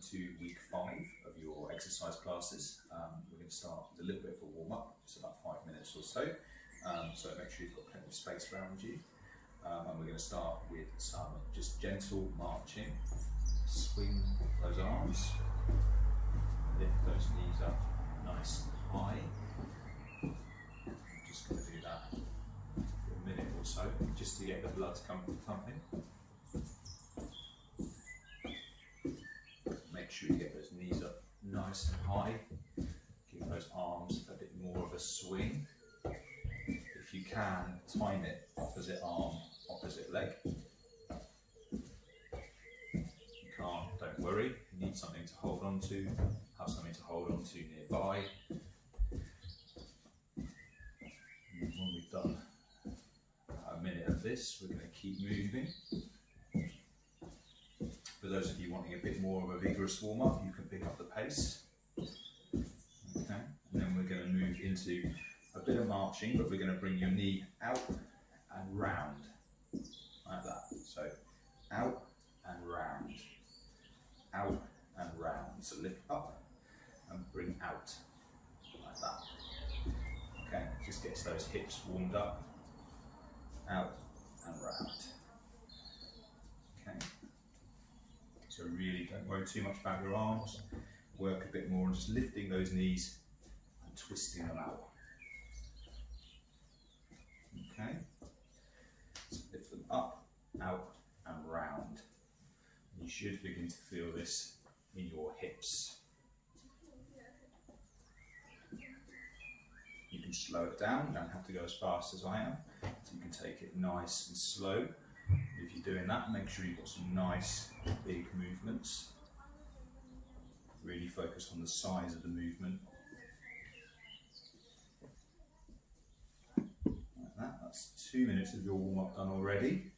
to week 5 of your exercise classes. We're going to start with a little bit of a warm-up, it's about 5 minutes or so. So make sure you've got plenty of space around you. And we're going to start with some just gentle marching. Swing those arms, lift those knees up nice and high. I'm just going to do that for a minute or so, just to get the blood pumping. Make sure you get those knees up nice and high. Give those arms a bit more of a swing. If you can, time it opposite arm, opposite leg. Don't worry, if you need something to hold on to, have something to hold on to nearby. And when we've done a minute of this, we're going to keep moving. For those of you wanting a bit more of a vigorous warm-up, you can pick up the pace. Okay, and then we're going to move into a bit of marching, but we're going to bring your knee out and round, like that. So out and round. Out and round. So lift up and bring out like that. Okay, just gets those hips warmed up. Out and round. Okay. So really don't worry too much about your arms. Work a bit more on just lifting those knees and twisting them out. Okay. So lift them up, out and round. You should begin to feel this in your hips. You can slow it down, you don't have to go as fast as I am. So you can take it nice and slow. If you're doing that, make sure you've got some nice big movements. Really focus on the size of the movement. Like that, that's 2 minutes of your warm-up done already.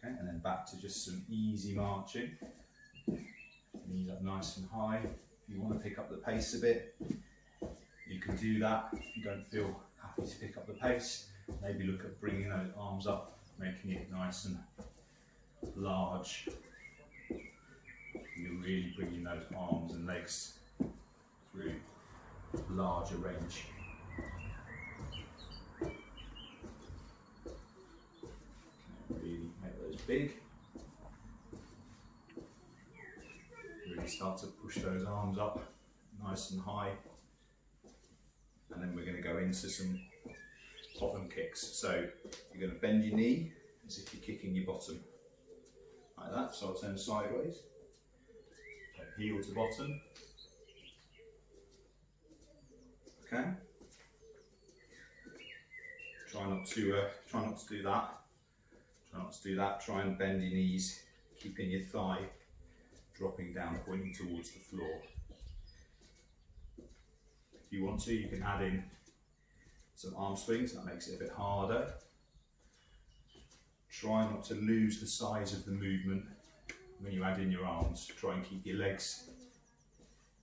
Okay, and then back to just some easy marching. Knees up nice and high. If you want to pick up the pace a bit, you can do that. If you don't feel happy to pick up the pace, maybe look at bringing those arms up, making it nice and large. You're really bringing those arms and legs through larger range. Really make those big. Really start to push those arms up nice and high. And then we're going to go into some bottom kicks. So you're going to bend your knee as if you're kicking your bottom. Like that. So I'll turn sideways. So heel to bottom. Okay. Try not to do that. Try not to do that, try and bend your knees, keeping your thigh dropping down, pointing towards the floor. If you want to, you can add in some arm swings, that makes it a bit harder. Try not to lose the size of the movement when you add in your arms. Try and keep your legs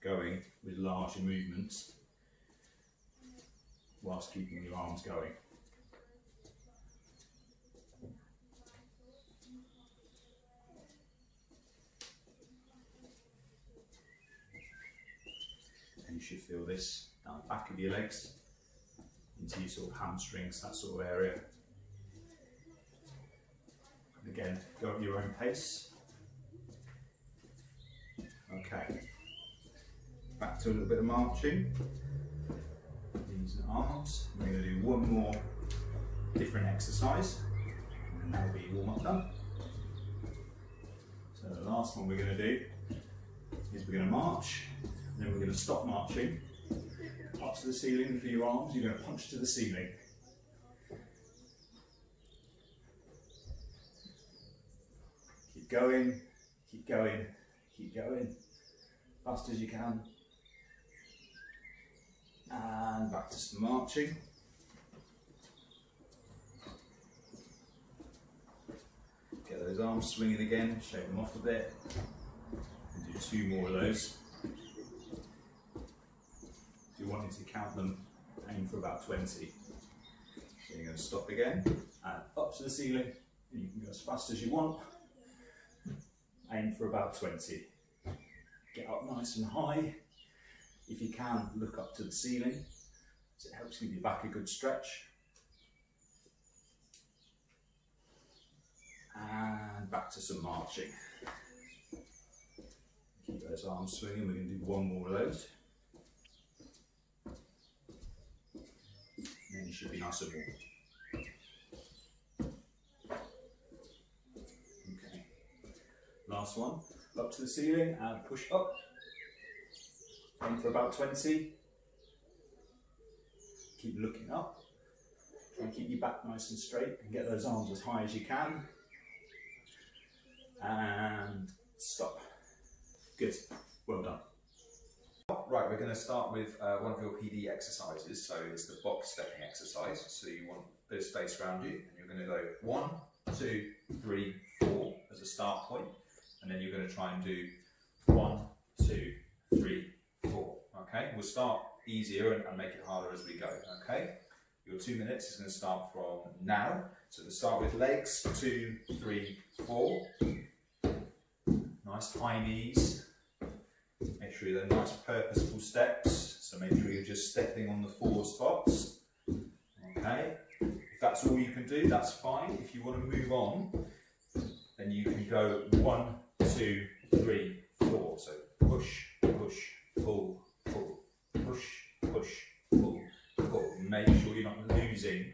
going with larger movements whilst keeping your arms going. You should feel this down the back of your legs, into your sort of hamstrings, that sort of area. And again, go at your own pace. Okay, back to a little bit of marching. Knees and arms. We're going to do one more different exercise, and that'll be your warm-up done. So the last one we're going to do is we're going to march. Then we're going to stop marching, up to the ceiling for your arms, you're going to punch to the ceiling. Keep going, keep going, keep going, fast as you can. And back to some marching. Get those arms swinging again, shake them off a bit, and do 2 more of those. If you're wanting to count them, aim for about 20. So you're going to stop again, and up to the ceiling, and you can go as fast as you want. aim for about 20. Get up nice and high. If you can, look up to the ceiling, so it helps give your back a good stretch. And back to some marching. Keep those arms swinging, we're going to do one more of those. And then you should be nice and warm. Okay, last one, up to the ceiling and push up. Aim for about 20. Keep looking up. Try and keep your back nice and straight and get those arms as high as you can. And stop. Good, well done. Right, we're going to start with one of your PD exercises. So it's the box stepping exercise. So you want a bit of space around you, and you're going to go 1, 2, 3, 4 as a start point, and then you're going to try and do 1, 2, 3, 4. Okay, we'll start easier and make it harder as we go. Okay, your 2 minutes is going to start from now. So to start with legs, 2, 3, 4. Nice high knees. Make sure they're nice purposeful steps. So make sure you're just stepping on the 4 spots. Okay. If that's all you can do, that's fine. If you want to move on, then you can go 1, 2, 3, 4. So push, push, pull, pull, push, push, pull, pull. Make sure you're not losing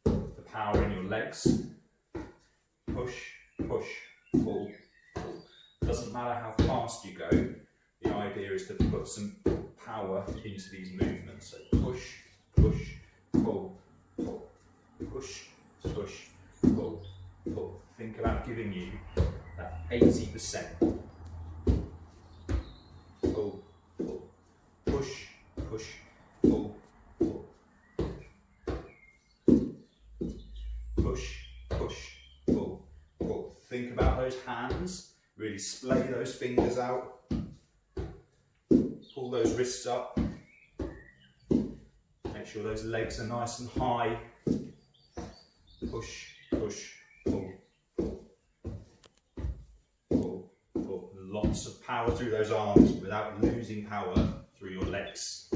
the power in your legs. Push, push, pull, pull. Doesn't matter how fast you go, the idea is to put some power into these movements. So push, push, pull, pull, push, push, pull, pull. Think about giving you that 80%. Pull, pull, push, push, pull, pull. Push, push, pull, pull. Think about those hands. Really splay those fingers out. Pull those wrists up. Make sure those legs are nice and high. Push, push, pull, pull, pull, pull. Lots of power through those arms without losing power through your legs.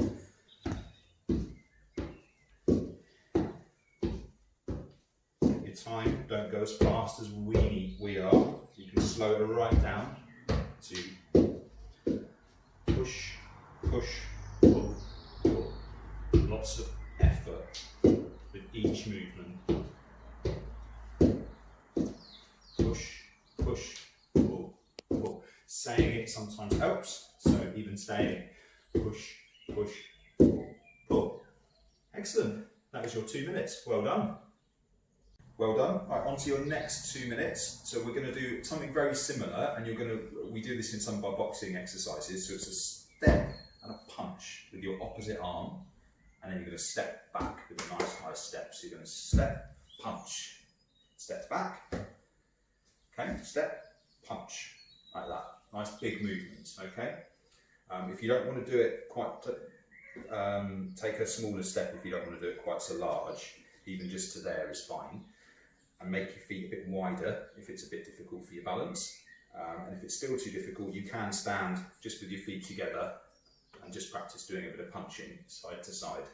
Take your time, don't go as fast as we are. You can slow it right down to push, push, pull, pull. Lots of effort with each movement. Push, push, pull, pull. Saying it sometimes helps, so even saying push, push, pull, pull. Excellent. That was your 2 minutes. Well done. Well done. Right, on to your next 2 minutes. So we're going to do something very similar, and we do this in some of our boxing exercises. So it's a step and a punch with your opposite arm, and then you're going to step back with a nice high step. So you're going to step, punch, step back, okay, step, punch, like that. Nice big movements, okay? If you don't want to do it quite, take a smaller step if you don't want to do it quite so large. Even just to there is fine. And make your feet a bit wider if it's a bit difficult for your balance. And if it's still too difficult, you can stand just with your feet together and just practice doing a bit of punching side to side.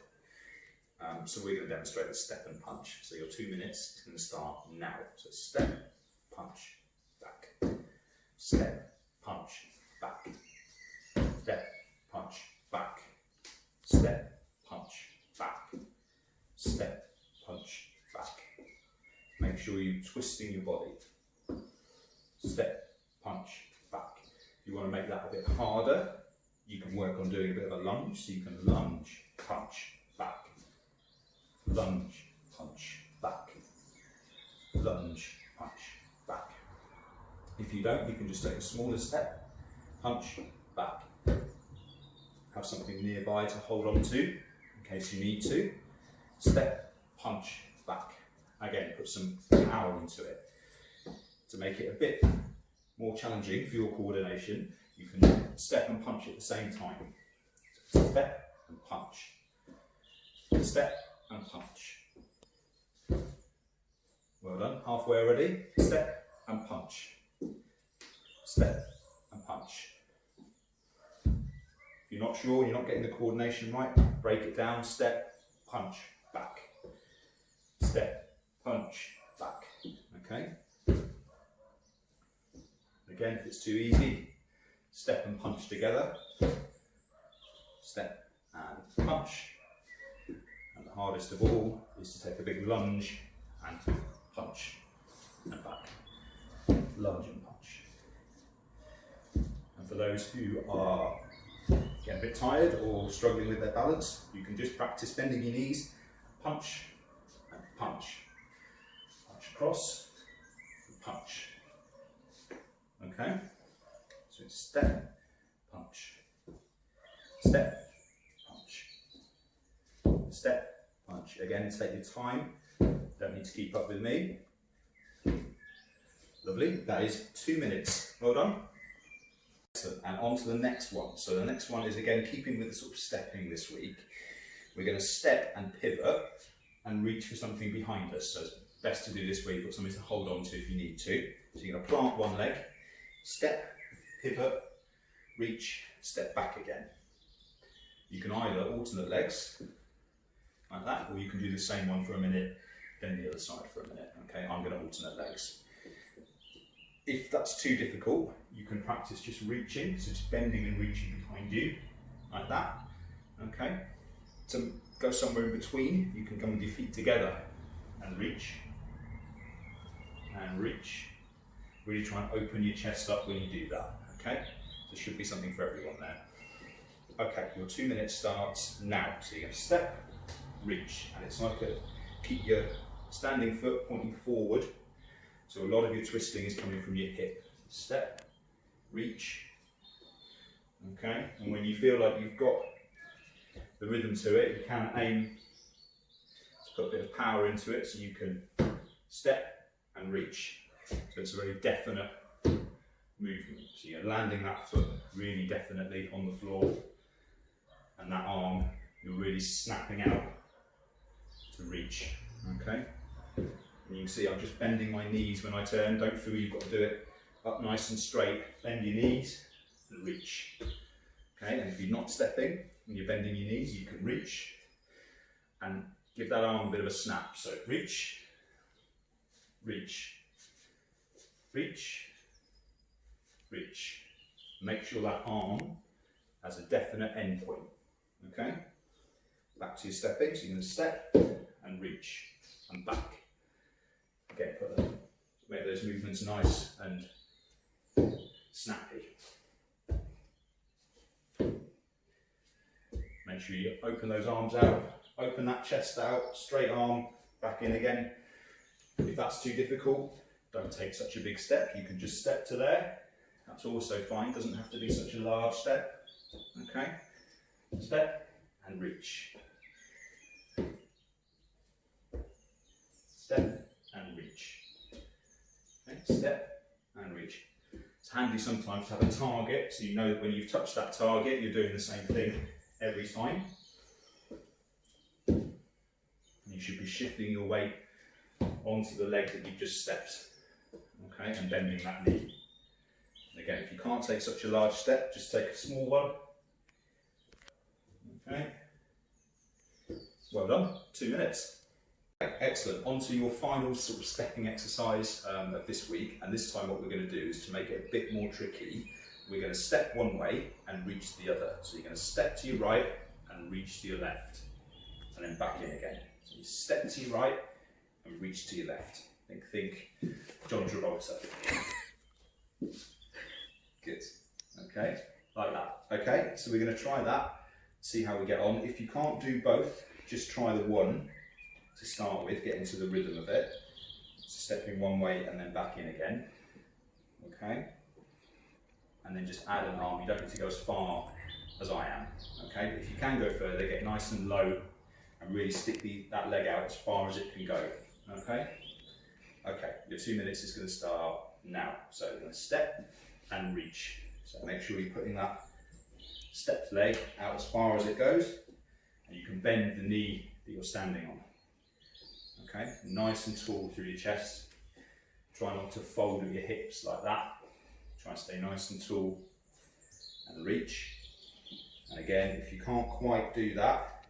So we're going to demonstrate the step and punch. So your 2 minutes is going to start now. So step, punch, back. Step, punch, back. Step, punch, back. Step, punch, back. Step, punch, back. Make sure you're twisting your body. Step, punch, back. If you want to make that a bit harder, you can work on doing a bit of a lunge. So you can lunge, punch, back. Lunge, punch, back. Lunge, punch, back. If you don't, you can just take a smaller step, punch, back. Have something nearby to hold on to in case you need to. Step, punch, back. Again, put some power into it. To make it a bit more challenging for your coordination, you can step and punch at the same time. So step and punch. Step and punch. Well done. Halfway already. Step and punch. step and punch. If you're not sure, you're not getting the coordination right, break it down, step, punch, back. Step, punch, back. Okay? Again, if it's too easy, step and punch together. Step and punch. And the hardest of all is to take a big lunge and punch and back. Lunge and punch. And for those who are getting a bit tired or struggling with their balance, you can just practice bending your knees, punch and punch. Punch across and punch. Okay? So it's step, punch. Step, punch. Step, punch. Again, take your time. Don't need to keep up with me. Lovely. That is 2 minutes. Well done. Excellent. And on to the next one. So the next one is again keeping with the sort of stepping this week. We're going to step and pivot and reach for something behind us. So it's best to do this where you've got something to hold on to if you need to. So you're going to plant one leg, step, pivot, reach, step back again. You can either alternate legs like that, or you can do the same one for a minute, then the other side for a minute. Okay, I'm going to alternate legs. If that's too difficult, you can practice just reaching, so just bending and reaching behind you, like that. Okay, to go somewhere in between, you can come with your feet together and reach, and reach. Really try and open your chest up when you do that. Okay, there should be something for everyone there. Okay, your 2 minutes starts now. So you're going to step, reach, and it's like keep your standing foot pointing forward. So a lot of your twisting is coming from your hip. Step, reach, okay? And when you feel like you've got the rhythm to it, you can aim to put a bit of power into it so you can step and reach. So it's a very definite movement. So you're landing that foot really definitely on the floor, and that arm, you're really snapping out to reach, okay? And you can see I'm just bending my knees when I turn. Don't feel you've got to do it up nice and straight. Bend your knees and reach. Okay, and if you're not stepping and you're bending your knees, you can reach and give that arm a bit of a snap. So reach, reach, reach, reach. Make sure that arm has a definite end point. Okay, back to your stepping. So you're going to step and reach and back. Again, make those movements nice and snappy. Make sure you open those arms out, open that chest out, straight arm, back in again. If that's too difficult, don't take such a big step. You can just step to there. That's also fine, doesn't have to be such a large step. Okay, step and reach. Step and reach. Okay, step and reach. It's handy sometimes to have a target, so you know that when you've touched that target, you're doing the same thing every time. And you should be shifting your weight onto the leg that you've just stepped. Okay, and bending that knee. And again, if you can't take such a large step, just take a small one. Okay. Well done, 2 minutes. Excellent. On to your final sort of stepping exercise of this week, and this time what we're going to do is to make it a bit more tricky. We're going to step one way and reach the other. So you're going to step to your right and reach to your left, and then back in again. So you step to your right and reach to your left. Think John Travolta. Good. Okay, like that. Okay, so we're going to try that, see how we get on. If you can't do both, just try the one to start with, get into the rhythm of it. So stepping one way and then back in again. Okay, and then just add an arm. You don't need to go as far as I am. Okay, if you can go further, get nice and low and really stick that leg out as far as it can go. Okay. Okay, your 2 minutes is going to start now. So we're going to step and reach. So make sure you're putting that stepped leg out as far as it goes, and you can bend the knee that you're standing on. Okay, nice and tall through your chest. Try not to fold with your hips like that. Try and stay nice and tall and reach. And again, if you can't quite do that,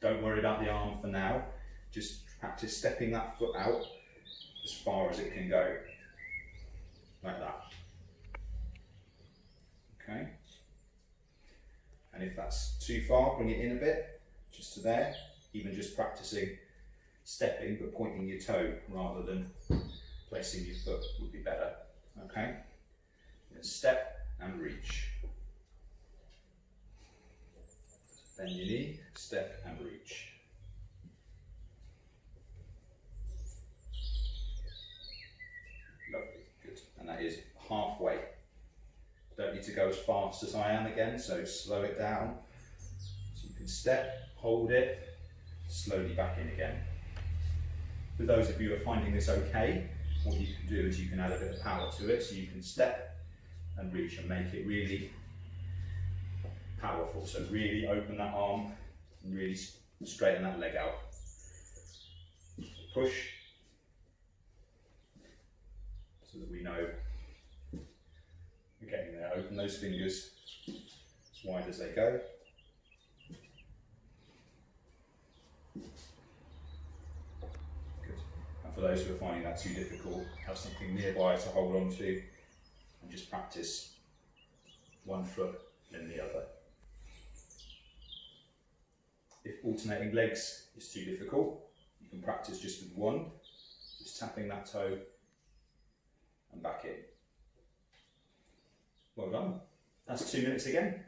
don't worry about the arm for now. Just practice stepping that foot out as far as it can go, like that. Okay. And if that's too far, bring it in a bit, just to there. Even just practicing stepping but pointing your toe rather than placing your foot would be better. Okay. Then step and reach. Bend your knee, step and reach. Lovely, good. And that is halfway. Don't need to go as fast as I am again, so slow it down. So you can step, hold it, slowly back in again. For those of you who are finding this okay, what you can do is you can add a bit of power to it, so you can step and reach and make it really powerful. So really open that arm and really straighten that leg out. Push, so that we know we're getting there. Open those fingers as wide as they go. Good. And for those who are finding that too difficult, have something nearby to hold on to and just practice one foot then the other. If alternating legs is too difficult, you can practice just with one, just tapping that toe and back in. Well done. That's 2 minutes again.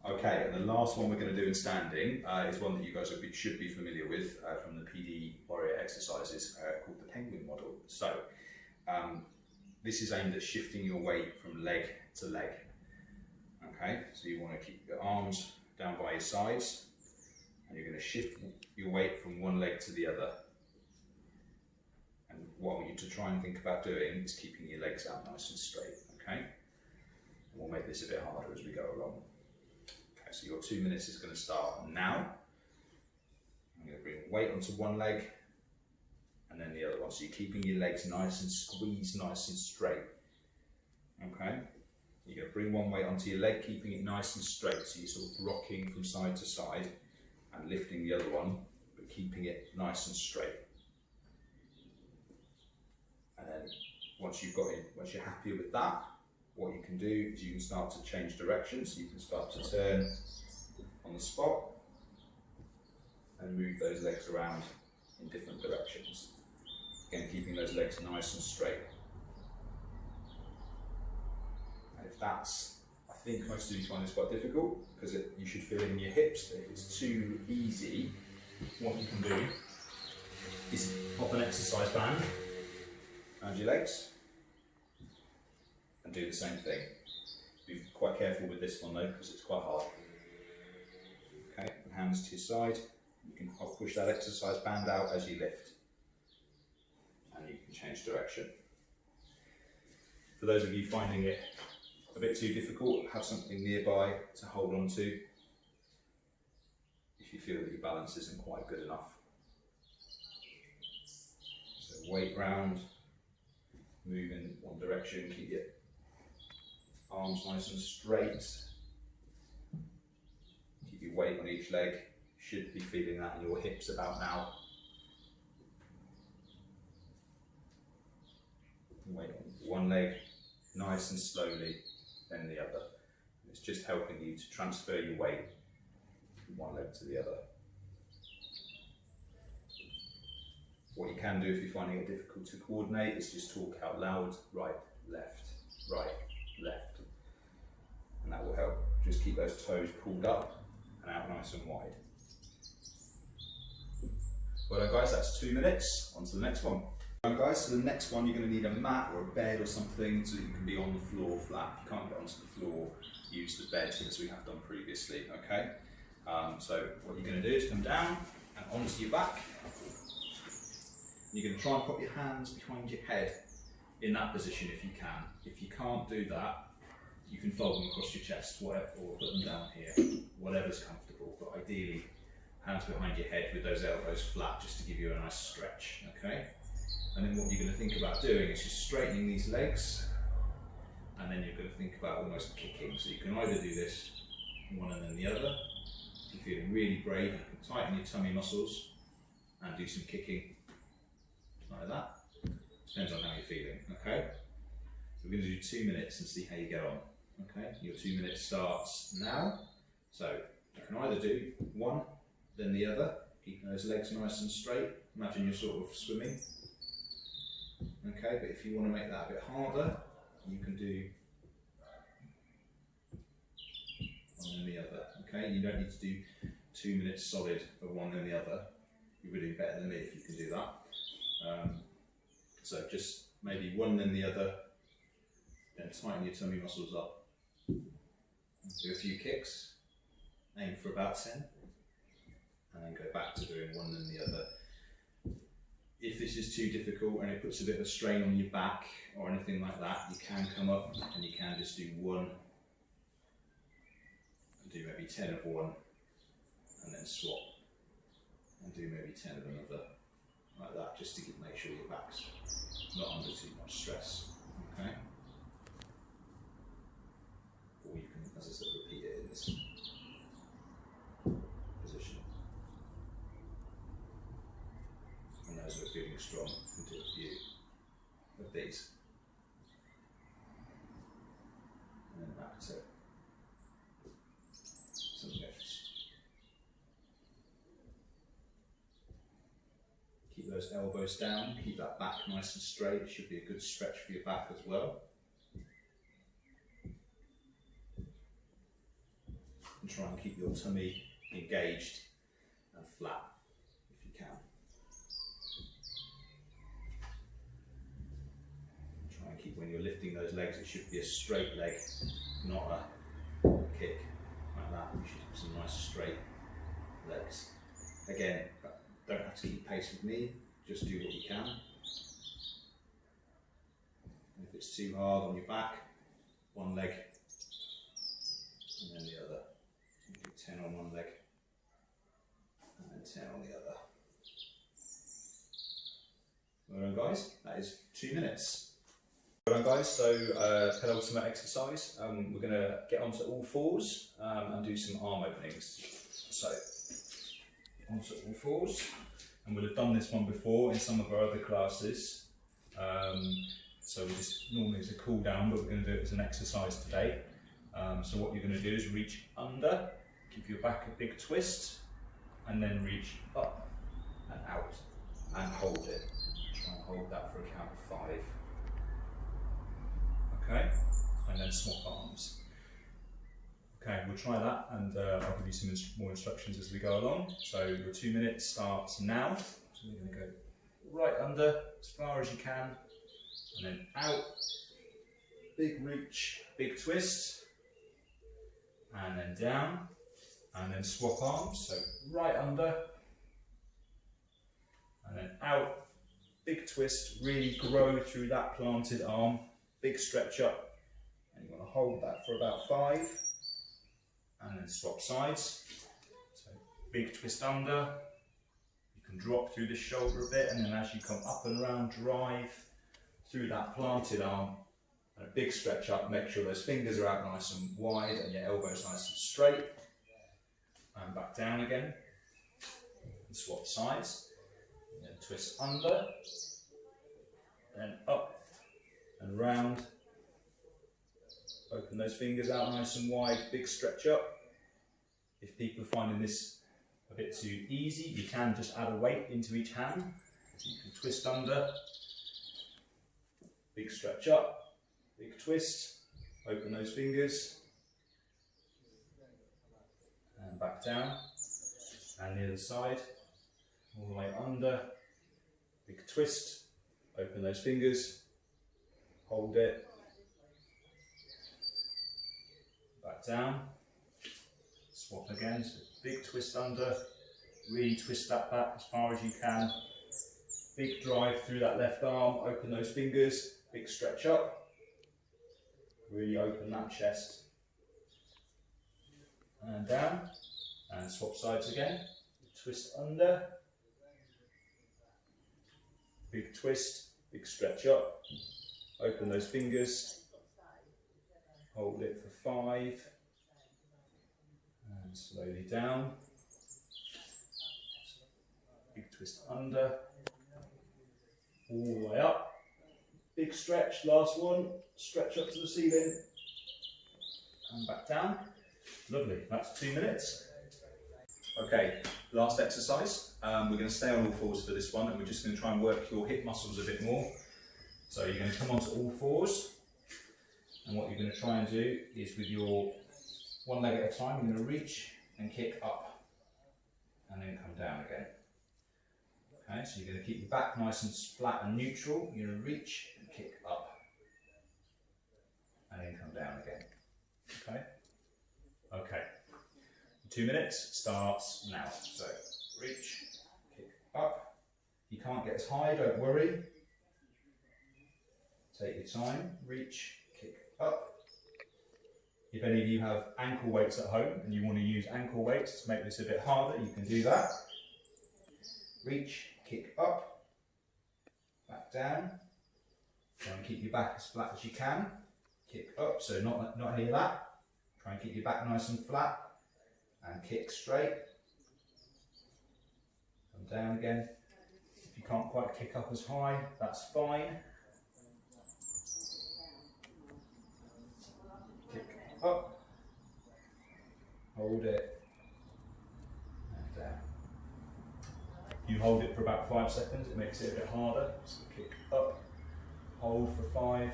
Okay, and the last one we're going to do in standing is one that you guys should be familiar with from the PD warrior exercises called the penguin model. So this is aimed at shifting your weight from leg to leg. Okay, so you want to keep your arms down by your sides, and you're going to shift your weight from one leg to the other. And what I want you to try and think about doing is keeping your legs out nice and straight, okay? And we'll make this a bit harder as we go along. Okay, so your 2 minutes is going to start now. I'm going to bring weight onto one leg and then the other one. So you're keeping your legs nice and squeezed, nice and straight, okay? You're going to bring one weight onto your leg, keeping it nice and straight. So you're sort of rocking from side to side and lifting the other one, but keeping it nice and straight. And then once you're happy with that, what you can do is you can start to change direction. So you can start to turn on the spot and move those legs around in different directions. Again, keeping those legs nice and straight. And if that's, I think most of you find this quite difficult because you should feel it in your hips. If it's too easy, what you can do is pop an exercise band around your legs and do the same thing. Be quite careful with this one though, because it's quite hard. Okay, and hands to your side. You can push that exercise band out as you lift, and you can change direction. For those of you finding it a bit too difficult, have something nearby to hold on to if you feel that your balance isn't quite good enough. So weight round, move in one direction, keep your arms nice and straight, keep your weight on each leg. You should be feeling that in your hips about now. Weight on one leg, nice and slowly, then the other. It's just helping you to transfer your weight from one leg to the other. What you can do if you're finding it difficult to coordinate is just talk out loud, right, left, and that will help. Just keep those toes pulled up and out nice and wide. Well done guys, that's 2 minutes, on to the next one. Right guys, so the next one you're going to need a mat or a bed or something so that you can be on the floor flat. If you can't get onto the floor, use the bed as we have done previously, okay? So what you're going to do is come down and onto your back. You're going to try and put your hands behind your head in that position if you can. If you can't do that, you can fold them across your chest or put them down here, whatever's comfortable, but ideally hands behind your head with those elbows flat just to give you a nice stretch, okay? And then what you're going to think about doing is just straightening these legs, and then you're you're going to think about almost kicking. So you can either do this one and then the other. If you're feeling really brave, you can tighten your tummy muscles and do some kicking like that. Depends on how you're feeling, okay? So we're going to do 2 minutes and see how you get on, okay? Your 2 minutes starts now. So you can either do one, then the other, keeping those legs nice and straight. Imagine you're sort of swimming, okay? But if you want to make that a bit harder, you can do one and the other, okay? You don't need to do 2 minutes solid of one and the other. You're really better than me if you can do that. So just maybe one then the other, then tighten your tummy muscles up. Do a few kicks, aim for about 10, and then go back to doing one then the other. If this is too difficult and it puts a bit of a strain on your back or anything like that, you can come up and you can just do one, and do maybe 10 of one, and then swap, and do maybe 10 of another, like that, just to make sure your back's not under too much stress, okay? Or you can, as I said, repeat it in this position. And those who are feeling strong can do a few of these. And then back to some lifts. Keep those elbows down, keep that back nice and straight. It should be a good stretch for your back as well. And try and keep your tummy engaged and flat if you can. Try and keep, when you're lifting those legs, it should be a straight leg, not a kick like that. You should have some nice straight legs. Again, don't have to keep pace with me, just do what you can. And if it's too hard on your back, one leg and then the other. You do 10 on one leg and then 10 on the other. Well done guys, that is 2 minutes. Well done guys, so penultimate exercise. We're going to get onto all fours and do some arm openings. So onto all fours, and we'll have done this one before in some of our other classes. So we just normally as a cool down, but we're going to do it as an exercise today. So what you're going to do is reach under, give your back a big twist, and then reach up and out and hold it. Try and hold that for a count of 5. Okay, and then swap arms. Okay, we'll try that, and I'll give you some more instructions as we go along. So your 2 minutes starts now. So you're going to go right under as far as you can, and then out, big reach, big twist, and then down, and then swap arms. So right under, and then out, big twist, really grow through that planted arm, big stretch up, and you want to hold that for about 5. And then swap sides. So big twist under, you can drop through the shoulder a bit, and then as you come up and around, drive through that planted arm, and a big stretch up. Make sure those fingers are out nice and wide and your elbows nice and straight. And back down again, and swap sides, and then twist under, then up and round. Open those fingers out nice and wide, big stretch up. If people are finding this a bit too easy, you can just add a weight into each hand. So you can twist under, big stretch up, big twist, open those fingers, and back down. And the other side, all the way under, big twist, open those fingers, hold it, back down, swap again, so big twist under, really twist that back as far as you can, big drive through that left arm, open those fingers, big stretch up, really open that chest, and down, and swap sides again, twist under, big twist, big stretch up, open those fingers, hold it for 5, and slowly down. Big twist under, all the way up. Big stretch, last one, stretch up to the ceiling, and back down. Lovely, that's 2 minutes. Okay, last exercise. We're going to stay on all fours for this one, and we're just going to try and work your hip muscles a bit more. So you're going to come onto all fours, and what you're going to try and do is with your one leg at a time, you're going to reach and kick up, and then come down again. Okay, so you're going to keep your back nice and flat and neutral. You're going to reach and kick up, and then come down again. Okay? Okay. 2 minutes starts now. So reach, kick up. If you can't get as high, don't worry. Take your time, reach, kick up. If any of you have ankle weights at home and you want to use ankle weights to make this a bit harder, you can do that. Reach, kick up, back down. Try and keep your back as flat as you can. Kick up, so not any of that. Try and keep your back nice and flat, and kick straight. Come down again. If you can't quite kick up as high, that's fine. Kick up, hold it, and down. You hold it for about 5 seconds, it makes it a bit harder. So kick up, hold for 5.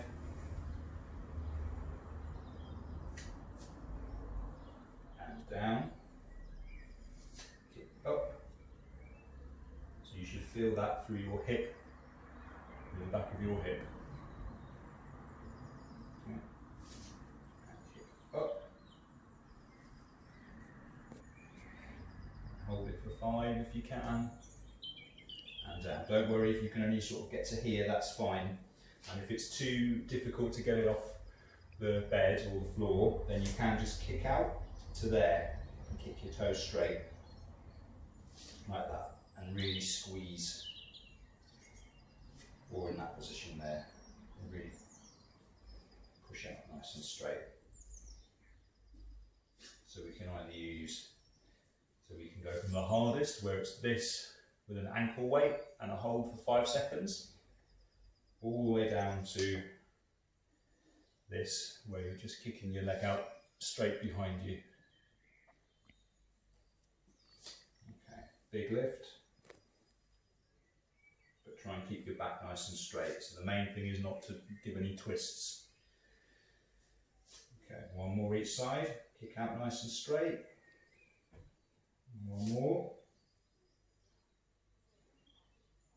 And down. Kick up. So you should feel that through your hip, through the back of your hip. Okay. And kick up. Hold it for 5 if you can. And down. Don't worry if you can only sort of get to here, that's fine. And if it's too difficult to get it off the bed or the floor, then you can just kick out to there and kick your toes straight, like that, and really squeeze, or in that position there, and really push out nice and straight. So we can either use, so we can go from the hardest, where it's this, with an ankle weight and a hold for 5 seconds, all the way down to this, where you're just kicking your leg out straight behind you. Okay, big lift, but try and keep your back nice and straight. So the main thing is not to give any twists. Okay, one more each side, kick out nice and straight. One more.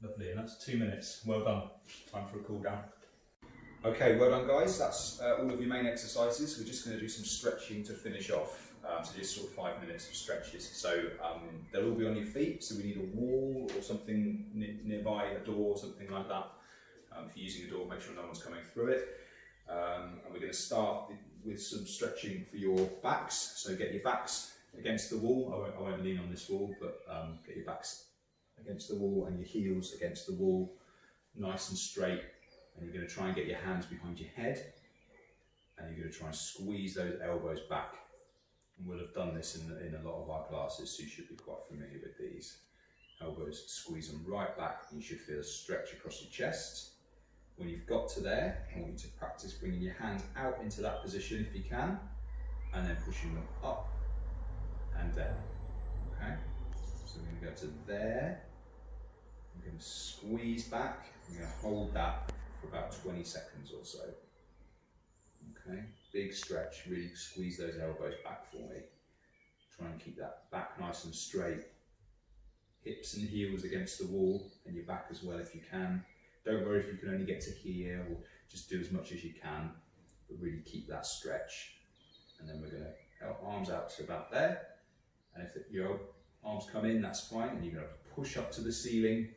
Lovely, and that's 2 minutes. Well done. Time for a cool down. Okay, well done guys. That's all of your main exercises. We're just going to do some stretching to finish off. So just sort of 5 minutes of stretches. So they'll all be on your feet. So we need a wall or something nearby, a door or something like that. If you're using a door, make sure no one's coming through it. And we're going to start with some stretching for your backs. So get your backs against the wall. I won't lean on this wall, but get your backs against the wall and your heels against the wall, nice and straight. And you're going to try and get your hands behind your head, and you're going to try and squeeze those elbows back. And we'll have done this in a lot of our classes, so you should be quite familiar with these. Elbows, squeeze them right back, and you should feel a stretch across your chest. When you've got to there, I want you to practice bringing your hands out into that position if you can, and then pushing them up and down. Okay? So we're going to go to there. We're going to squeeze back. We're going to hold that for about 20 seconds or so. Okay, big stretch. Really squeeze those elbows back for me. Try and keep that back nice and straight. Hips and heels against the wall, and your back as well if you can. Don't worry if you can only get to here, or just do as much as you can, but really keep that stretch. And then we're going to arms out to about there. And if your arms come in, that's fine. And you're going to push up to the ceiling,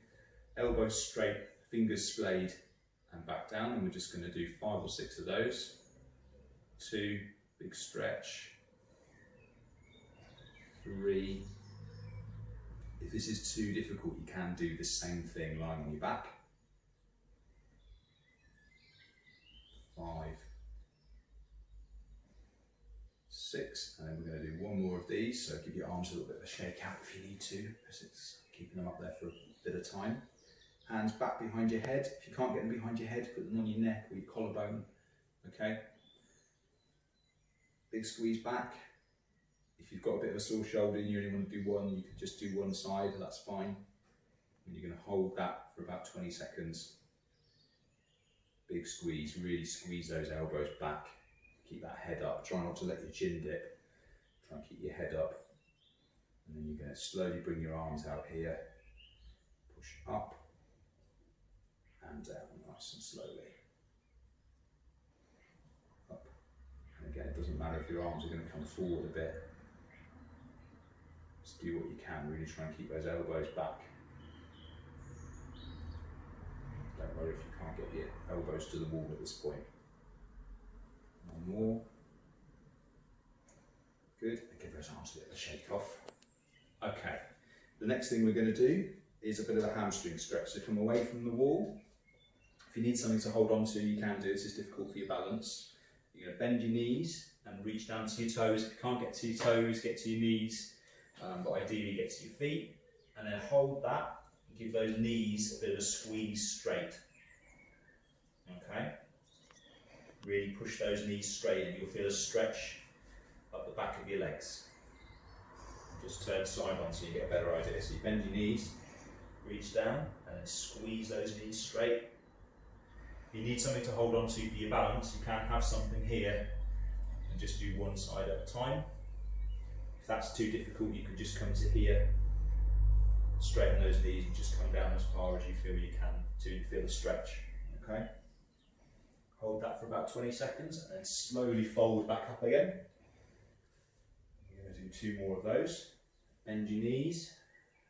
elbows straight, fingers splayed, and back down. And we're just going to do 5 or 6 of those. 2, big stretch. 3. If this is too difficult, you can do the same thing lying on your back. 5. 6, and then we're going to do one more of these, so give your arms a little bit of a shake out if you need to, because it's keeping them up there for a bit of time. Hands back behind your head. If you can't get them behind your head, put them on your neck or your collarbone, okay? Big squeeze back. If you've got a bit of a sore shoulder and you only want to do one, you could just do one side, that's fine. And you're going to hold that for about 20 seconds. Big squeeze, really squeeze those elbows back. Keep that head up, try not to let your chin dip. Try and keep your head up. And then you're going to slowly bring your arms out here. Push up and down, nice and slowly. Up. And again, it doesn't matter if your arms are going to come forward a bit. Just do what you can, really try and keep those elbows back. Don't worry if you can't get your elbows to the wall at this point. One more. Good. And give those arms a bit of a shake off. Okay. The next thing we're going to do is a bit of a hamstring stretch. So come away from the wall. If you need something to hold on to, you can do. This is difficult for your balance. You're going to bend your knees and reach down to your toes. If you can't get to your toes, get to your knees. But ideally get to your feet. And then hold that. Give those knees a bit of a squeeze straight. Okay? Really push those knees straight and you'll feel a stretch up the back of your legs. Just turn side on so you get a better idea. So you bend your knees, reach down and then squeeze those knees straight. If you need something to hold on to for your balance, you can have something here and just do one side at a time. If that's too difficult, you can just come to here, straighten those knees and just come down as far as you feel you can to feel the stretch. Okay? Hold that for about 20 seconds and then slowly fold back up again. You're going to do 2 more of those. Bend your knees,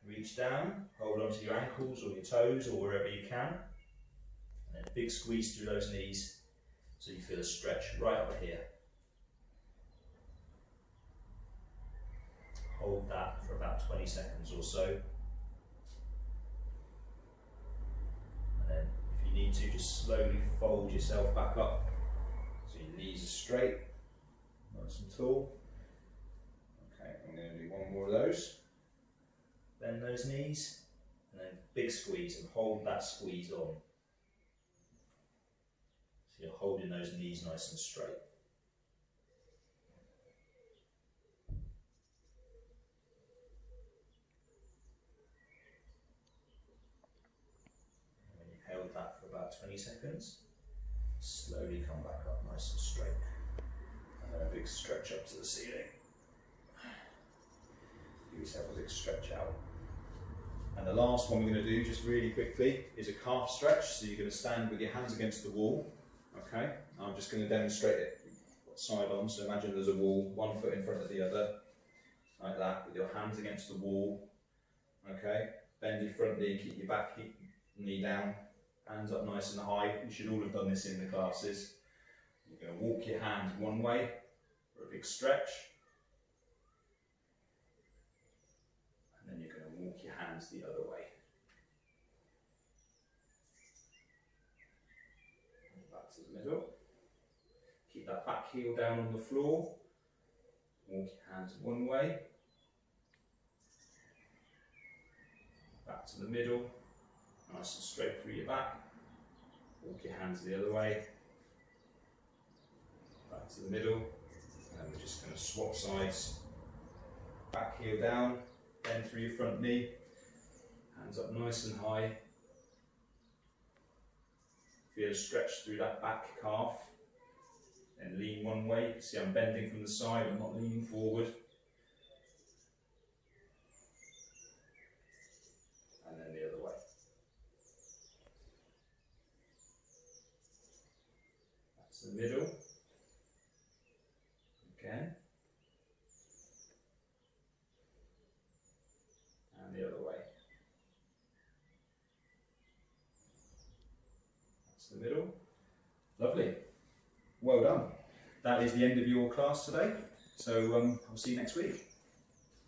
reach down, hold onto your ankles or your toes or wherever you can. And then big squeeze through those knees so you feel a stretch right up here. Hold that for about 20 seconds or so. And then if you need to, just slowly fold yourself back up so your knees are straight, nice and tall. Okay, I'm going to do one more of those. Bend those knees and then big squeeze and hold that squeeze on. So you're holding those knees nice and straight. Held that for about 20 seconds. Slowly come back up nice and straight. And then a big stretch up to the ceiling. Give yourself a big stretch out. And the last one we're going to do, just really quickly, is a calf stretch. So you're going to stand with your hands against the wall. Okay, I'm just going to demonstrate it side on. So imagine there's a wall, one foot in front of the other, like that, with your hands against the wall. Okay, bend your front knee, keep your back knee down. Hands up nice and high. You should all have done this in the classes. You're going to walk your hand one way for a big stretch. And then you're going to walk your hands the other way. Back to the middle. Keep that back heel down on the floor. Walk your hands one way. Back to the middle. Nice and straight through your back. Walk your hands the other way. Back to the middle. And we're just going to swap sides. Back heel down. Bend through your front knee. Hands up nice and high. Feel a stretch through that back calf. Then lean one way. You can see I'm bending from the side. I'm not leaning forward. And then the other way. The middle, again, and the other way. That's the middle. Lovely. Well done. That is the end of your class today. So I'll see you next week.